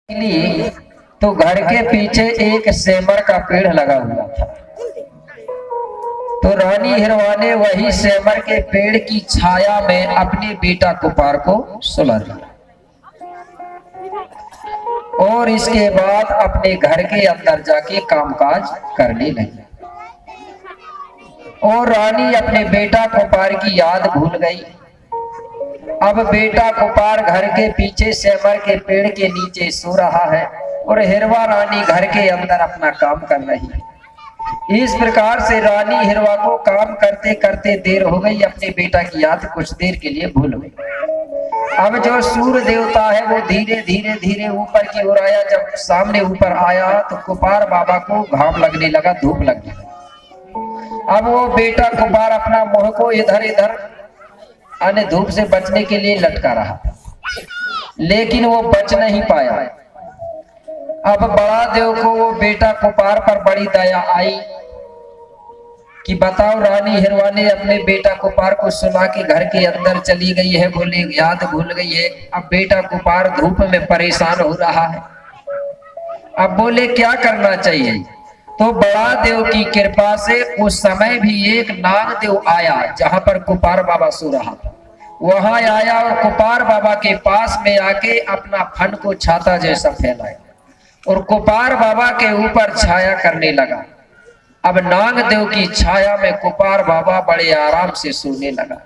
लिए तो घर के पीछे एक सेमर का पेड़ लगा हुआ था। तो रानी हिरवा ने वही सेमर के पेड़ की छाया में अपने बेटा कुपार को सुला दिया और इसके बाद अपने घर के अंदर जाके कामकाज करने लगी। और रानी अपने बेटा कुपार की याद भूल गई। अब बेटा कुपार घर के पीछे सेमर के पेड़ के नीचे सो रहा है और हिरवा रानी घर के अंदर अपना काम कर रही है। इस प्रकार से रानी हिरवा को काम करते करते देर हो गई, अपने बेटा की याद कुछ देर के लिए भूल गई। अब जो सूर्य देवता है वो धीरे धीरे धीरे ऊपर की ओर आया। जब सामने ऊपर आया तो कुपार बाबा को घाम लगने लगा, धूप लगने लगा। अब वो बेटा कुपार अपना मुंह को इधर इधर अन्य धूप से बचने के लिए लटका रहा, लेकिन वो बच नहीं पाया। अब बड़ा देव को वो बेटा कुपार पर बड़ी दया आई कि बताओ, रानी हिरवा ने अपने बेटा कुपार को सुला के घर के अंदर चली गई है, बोले याद भूल गई है। अब बेटा कुपार धूप में परेशान हो रहा है। अब बोले क्या करना चाहिए? तो बड़ा देव की कृपा से उस समय भी एक नाग देव आया जहां पर कुपार बाबा सो रहा था। वहां आया और कुपार बाबा के पास में आके अपना फन को छाता जैसा फैलाया और कुपार बाबा के ऊपर छाया करने लगा। अब नाग देव की छाया में कुपार बाबा बड़े आराम से सोने लगा।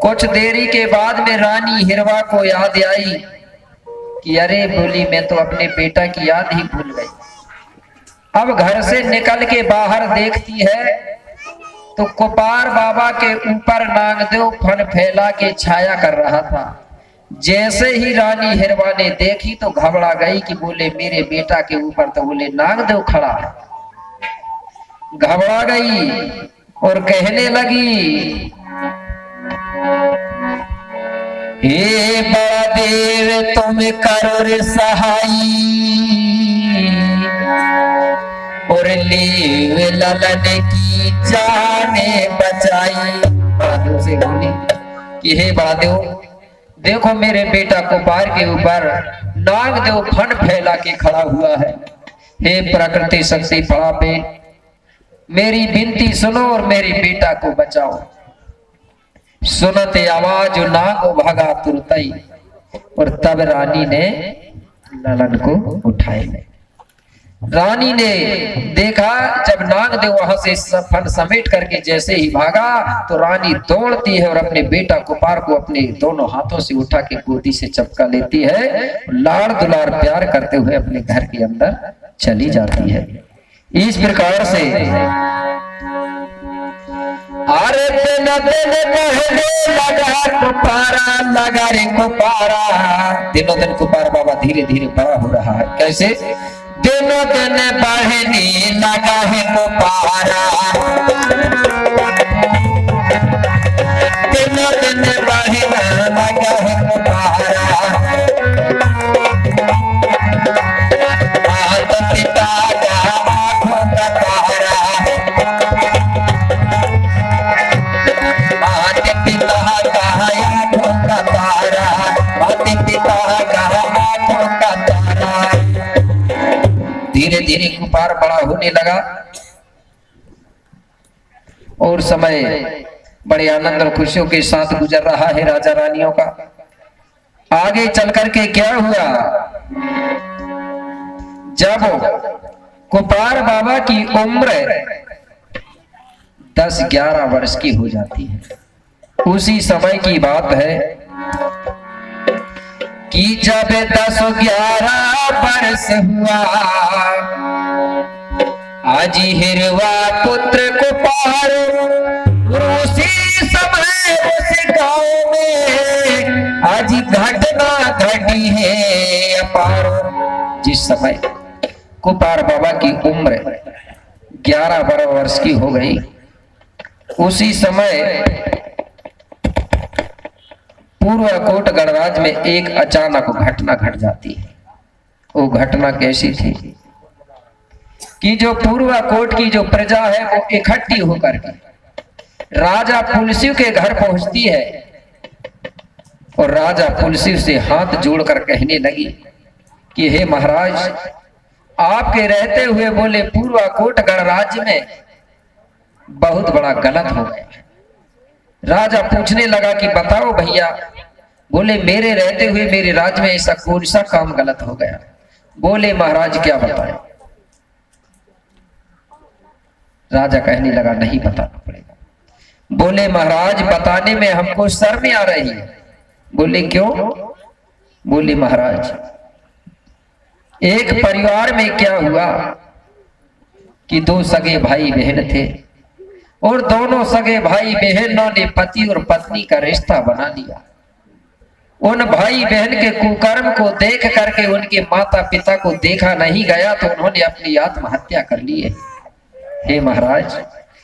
कुछ देरी के बाद में रानी हिरवा को याद आई कि अरे बोली, मैं तो अपने बेटा की याद ही भूल गई। अब घर से निकल के बाहर देखती है तो कुपार बाबा के ऊपर नागदेव फन फैला के छाया कर रहा था। जैसे ही रानी हिरवा ने देखी तो घबरा गई कि बोले मेरे बेटा के ऊपर तो बोले नागदेव खड़ा है। घबरा गई और कहने लगी, हे बड़ा देव तुम करो रे सहाई और लेव ललन की जाने बचाई। बड़ादेव से बोली कि हे बड़ादेव, देखो मेरे बेटा कुपार के ऊपर नागदेव फन फैला के खड़ा हुआ है। हे प्रकृति शक्ति पड़ा पे मेरी विनती सुनो और मेरे बेटा को बचाओ। सुनते आवाज नाग भागा तुरतई और तब रानी ने ललन को उठाए। रानी ने देखा जब नागदेव वहां से फन समेट करके जैसे ही भागा तो रानी दौड़ती है और अपने बेटा कुपार को अपने दोनों हाथों से उठा के गोदी से चपका लेती है, लाड़ दुलार प्यार करते हुए अपने घर के अंदर चली जाती है। इस प्रकार से अरे दिन दिन कहने लगा कुपारा, लगा रे कुपारा। दिनों दिन कुपार बाबा धीरे धीरे बड़ा हो रहा है। कैसे? दिनों दिन बढ़ने लगा है कुपारा, दिनों दिन बढ़ने लगा है कुपारा। माता पिता का आंखों का तारा, माता पिता का आंखों का तारा, माता पिता का आंखों का तारा। धीरे धीरे कुपार बड़ा होने लगा और समय बड़े आनंद और खुशियों के साथ गुजर रहा है राजा रानियों का। आगे चल करके क्या हुआ? जब कुपार बाबा की उम्र 10-11 वर्ष की हो जाती है, उसी समय की बात है कि जब 10-11 वर्ष हुआ, आज हिरवा पुत्र कुपार उसी समय उस गांव में आज घटना घटी है अपार। जिस समय कुपार बाबा की उम्र 11 वर्ष की हो गई, उसी समय पूर्वकोट गणराज में एक अचानक घटना घट जाती है। वो घटना कैसी थी कि जो पूर्वकोट की जो प्रजा है वो इकट्ठी होकर के राजा फुलसिंह के घर पहुंचती है और राजा तुलसी से हाथ जोड़कर कहने लगी कि हे महाराज, आपके रहते हुए बोले पूर्वाकोट गणराज्य में बहुत बड़ा गलत हो गया। राजा पूछने लगा कि बताओ भैया। बोले मेरे रहते हुए मेरे राज्य में ऐसा कौन सा काम गलत हो गया। बोले महाराज क्या बताएं। राजा कहने लगा नहीं बताना पड़ेगा। बोले महाराज बताने में हमको शर्म आ रही है। बोले क्यों। बोले महाराज एक परिवार में क्या हुआ कि दो सगे भाई बहन थे और दोनों सगे भाई बहनों ने पति और पत्नी का रिश्ता बना लिया। उन भाई बहन के कुकर्म को देख करके उनके माता पिता को देखा नहीं गया तो उन्होंने अपनी आत्महत्या कर ली है। हे महाराज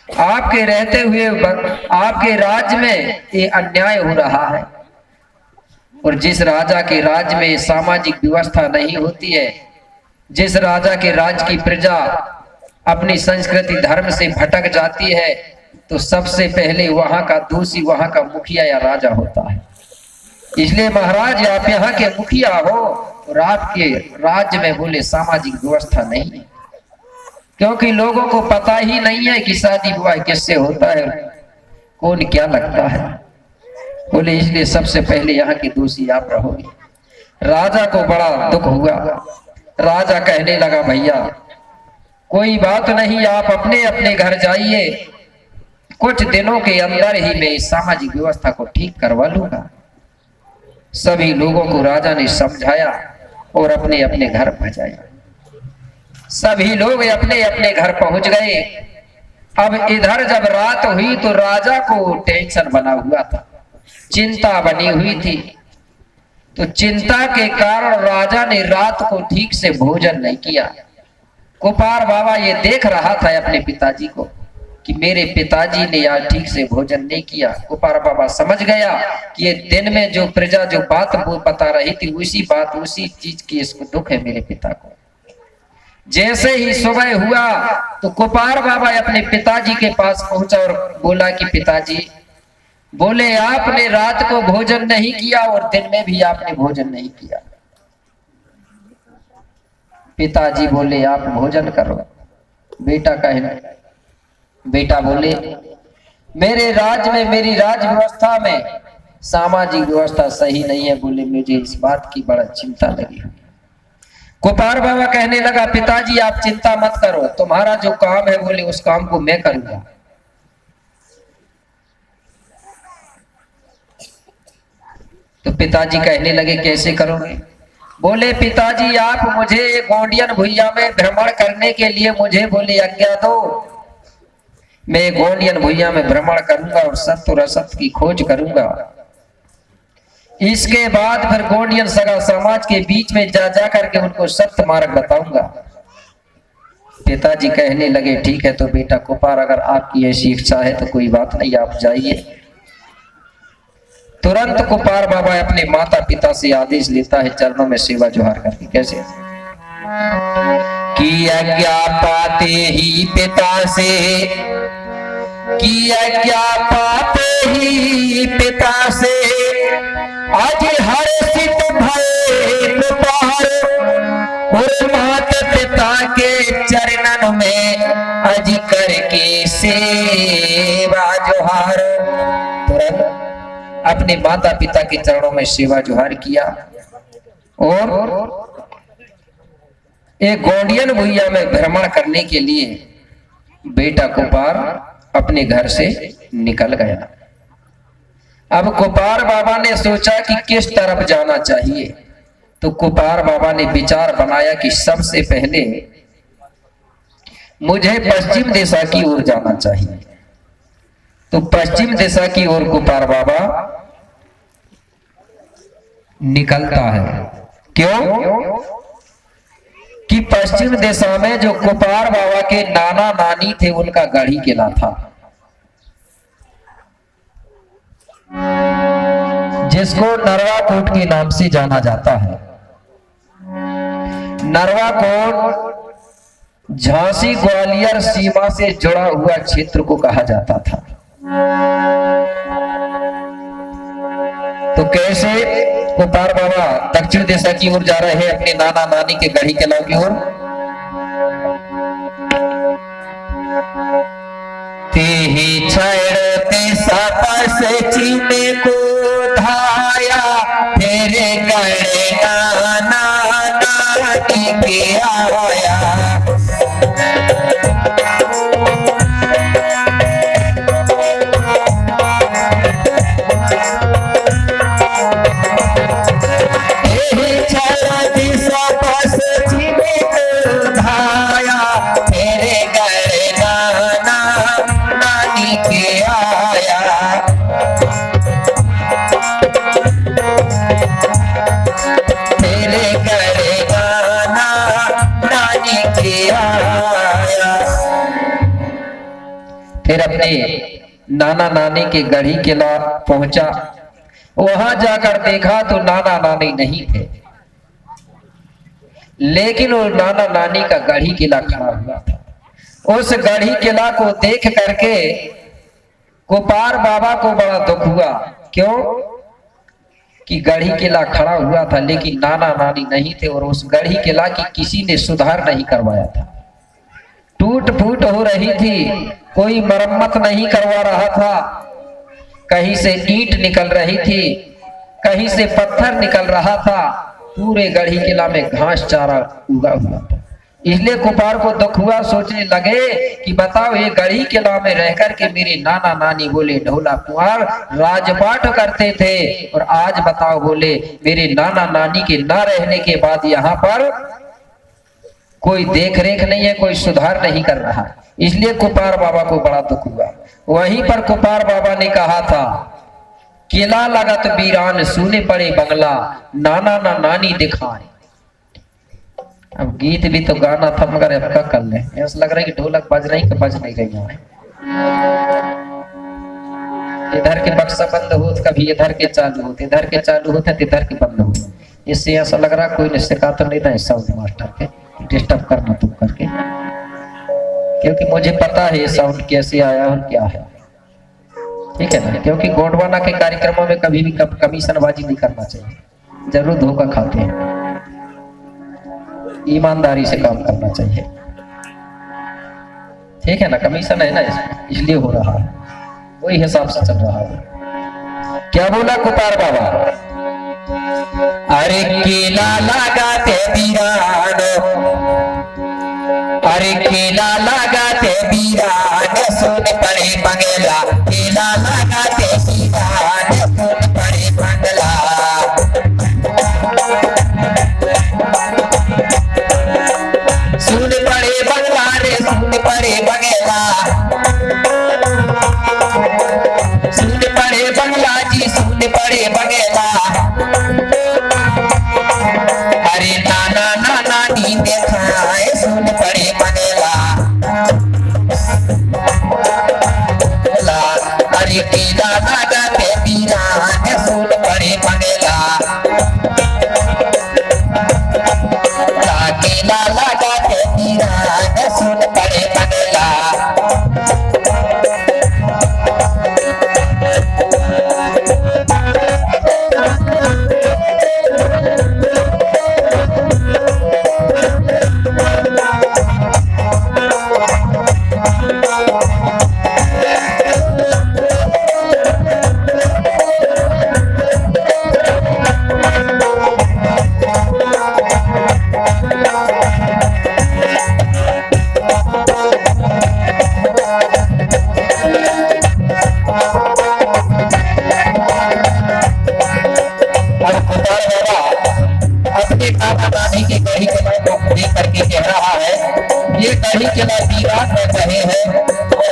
आपके रहते हुए आपके राज्य में ये अन्याय हो रहा है और जिस राजा के राज्य में सामाजिक व्यवस्था नहीं होती है, जिस राजा के राज्य की प्रजा अपनी संस्कृति धर्म से भटक जाती है तो सबसे पहले वहां का दोषी वहां का मुखिया या राजा होता है। इसलिए महाराज आप यहाँ के मुखिया हो और आपके राज्य में बोले सामाजिक व्यवस्था नहीं है, क्योंकि लोगों को पता ही नहीं है कि शादी विवाह किससे होता है, कौन क्या लगता है। बोले इसलिए सबसे पहले यहाँ के दोषी आप रहोगे। राजा को बड़ा दुख हुआ। राजा कहने लगा भैया कोई बात नहीं, आप अपने अपने घर जाइए, कुछ दिनों के अंदर ही मैं इस सामाजिक व्यवस्था को ठीक करवा लूंगा। सभी लोगों को राजा ने समझाया और अपने अपने घर पहुंचाया। सभी लोग अपने अपने घर पहुंच गए। अब इधर जब रात हुई तो राजा को टेंशन बना हुआ था, चिंता बनी हुई थी। तो चिंता के कारण राजा ने रात को ठीक से भोजन नहीं किया। कुपार बाबा ये देख रहा था अपने पिताजी को कि मेरे पिताजी ने आज ठीक से भोजन नहीं किया। कुपार बाबा समझ गया कि ये दिन में जो प्रजा जो बात वो बता रही थी उसी बात उसी चीज की इसको दुख है मेरे पिता को। जैसे ही सुबह हुआ तो कुपार बाबा अपने पिताजी के पास पहुंचा और बोला कि पिताजी, बोले आपने रात को भोजन नहीं किया और दिन में भी आपने भोजन नहीं किया। पिताजी बोले आप भोजन करो। बेटा कहने बेटा बोले मेरे राज्य में मेरी राज व्यवस्था में सामाजिक व्यवस्था सही नहीं है। बोले मुझे इस बात की बड़ा चिंता लगी हुई। कुपार बाबा कहने लगा पिताजी आप चिंता मत करो, तुम्हारा जो काम है बोले उस काम को मैं करूंगा। तो पिताजी कहने लगे कैसे करोगे। बोले पिताजी आप मुझे गोंडियन भुइया में भ्रमण करने के लिए मुझे बोले आज्ञा दो। मैं गोंडियन भुइया में भ्रमण करूंगा और सत्य और असत्य की खोज करूंगा। इसके बाद फिर गोंडियन सगा समाज के बीच में जा करके उनको सत्य मार्ग बताऊंगा। पिताजी कहने लगे ठीक है तो बेटा कुपार अगर आपकी ऐसी इच्छा है तो कोई बात नहीं, आप जाइए। तुरंत कुपार बाबा अपने माता पिता से आदेश लेता है चरणों में सेवा जोहार करके। कैसे कि आज्ञा पाते ही पिता से, कि आज्ञा पाते ही पिता से आज हर्षित भये कुपार और माता पिता के चरणन में आज करके सेवा जोहार। तुरंत अपने माता पिता के चरणों में सेवा जोहार किया और एक गोंडियन भुइया में भ्रमण करने के लिए बेटा कुपार अपने घर से निकल गया। अब कुपार बाबा ने सोचा कि किस तरफ जाना चाहिए। तो कुपार बाबा ने विचार बनाया कि सबसे पहले मुझे पश्चिम दिशा की ओर जाना चाहिए। तो पश्चिम दिशा की ओर कुपार बाबा निकलता है। क्यों कि पश्चिम दिशा में जो कुपार बाबा के नाना नानी थे उनका गढ़ी किला था, जिसको नरवाकोट के नाम से जाना जाता है। नरवाकोट झांसी ग्वालियर सीमा से जुड़ा हुआ क्षेत्र को कहा जाता था। तो कैसे गोपाल बाबा दक्षिण दिशा की ओर जा रहे हैं अपने नाना नानी के गढ़ी के लाव की ओर। ते छड़ते सापस चीने को धाया तेरे गढ़े नाना नानी के आया। फिर अपने नाना नानी के गढ़ी किला पहुंचा। वहां जाकर देखा तो नाना नानी नहीं थे, लेकिन वो नाना नानी का गढ़ी किला खड़ा हुआ था। उस गढ़ी किला को देख करके गोपाल बाबा को बड़ा दुख हुआ। क्यों कि गढ़ी किला खड़ा हुआ था लेकिन नाना नानी नहीं थे और उस गढ़ी किला की किसी ने सुधार नहीं करवाया था। टूट फूट हो रही थी, कोई मरम्मत नहीं करवा रहा था। कहीं से ईंट निकल रही थी, कहीं से पत्थर निकल रहा था। पूरे गढ़ी किला में घास चारा उगा हुआ था। इसलिए गोपाल को दुख हुआ। सोचने लगे कि बताओ ये गढ़ी किला में रहकर के मेरे नाना नानी बोले ढोला कुंवर राजपाट करते थे और आज बताओ बोले मेरे नाना नानी के ना रहने के बाद यहाँ पर कोई देख रेख नहीं है, कोई सुधार नहीं कर रहा। इसलिए गोपाल बाबा को बड़ा दुख हुआ। वहीं पर गोपाल बाबा ने कहा था किला लगत वीरान सुने पड़े बंगला नाना ना नानी दिखाए। अब गीत भी तो गाना था मगर अब क्या कर ले, ऐसा लग रहा है कि ढोलक बज नहीं रही है। इधर के बक्सा बंद हो कभी इधर के चालू होते, इधर के चालू होते इधर के बंद होते। इससे ऐसा लग रहा कोई निश्चित तो नहीं था साउंड मास्टर के डिस्टर्ब करना तुम करके, क्योंकि मुझे पता है ये साउंड कैसे आया और क्या है। ठीक है ना, क्योंकि गोंडवाना के कार्यक्रमों में कभी भी कमीशनबाजी नहीं करना चाहिए, जरूर धोखा खाते हैं। ईमानदारी से काम करना चाहिए। ठीक है ना, कमीशन है ना इसलिए हो रहा है, वही हिसाब से चल रहा है। क्या बोला गोपाल बाबा? अरे केला लगाते वीरान, अरे केला लगाते वीरान सुन पड़े बंगला, केला लगाते वीरान सुन पड़े बंगला। सुन पड़े बंगला रे सुन पड़े बंगला, सुन पड़े बंगला जी सुन पड़े बंगला। अरे नाना नाना नी देखाए सुन पड़े बंगला। अरे केला लगाते वीरान सुन पड़े बंगला, केला लगाते वीरान सुन पड़े बंगला।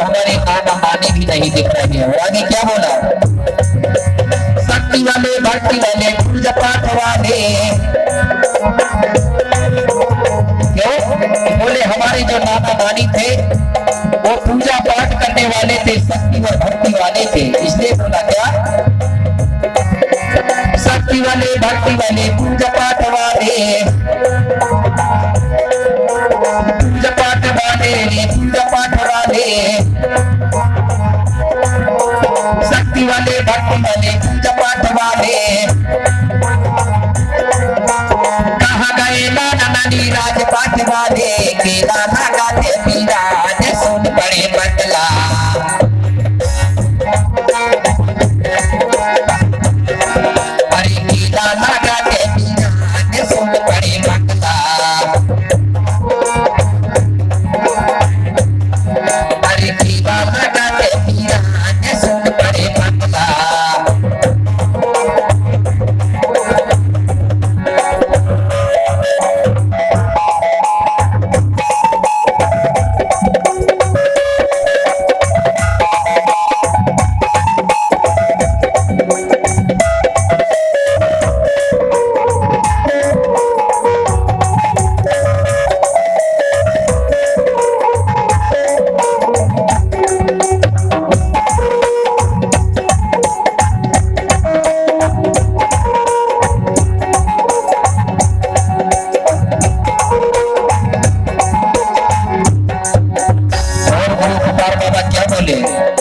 हमारे नाना नानी भी नहीं दिख रहे हैं। आगे क्या बोला? शक्ति वाले भक्ति वाले पूजा पाठ वाले, क्यों बोले हमारे जो नाना नानी थे वो पूजा पाठ करने वाले थे, शक्ति और भक्ति वाले थे। इसलिए बोला क्या? शक्ति वाले भक्ति वाले पूजा पाठ वाले, पूजा पाठ वाले पूजा पाठ वाले, शक्ति वाले भक्ति वाले पूजा पाठ वाले। राजपाट वाले केला ना गाते विराज सुन पड़े बदला। अरे केला ना गाते विराज सुन पड़े बदला। अरे केला ना गाते विराज सुन पड़े बदला। और गुरु गोपाल बाबा क्या बोले?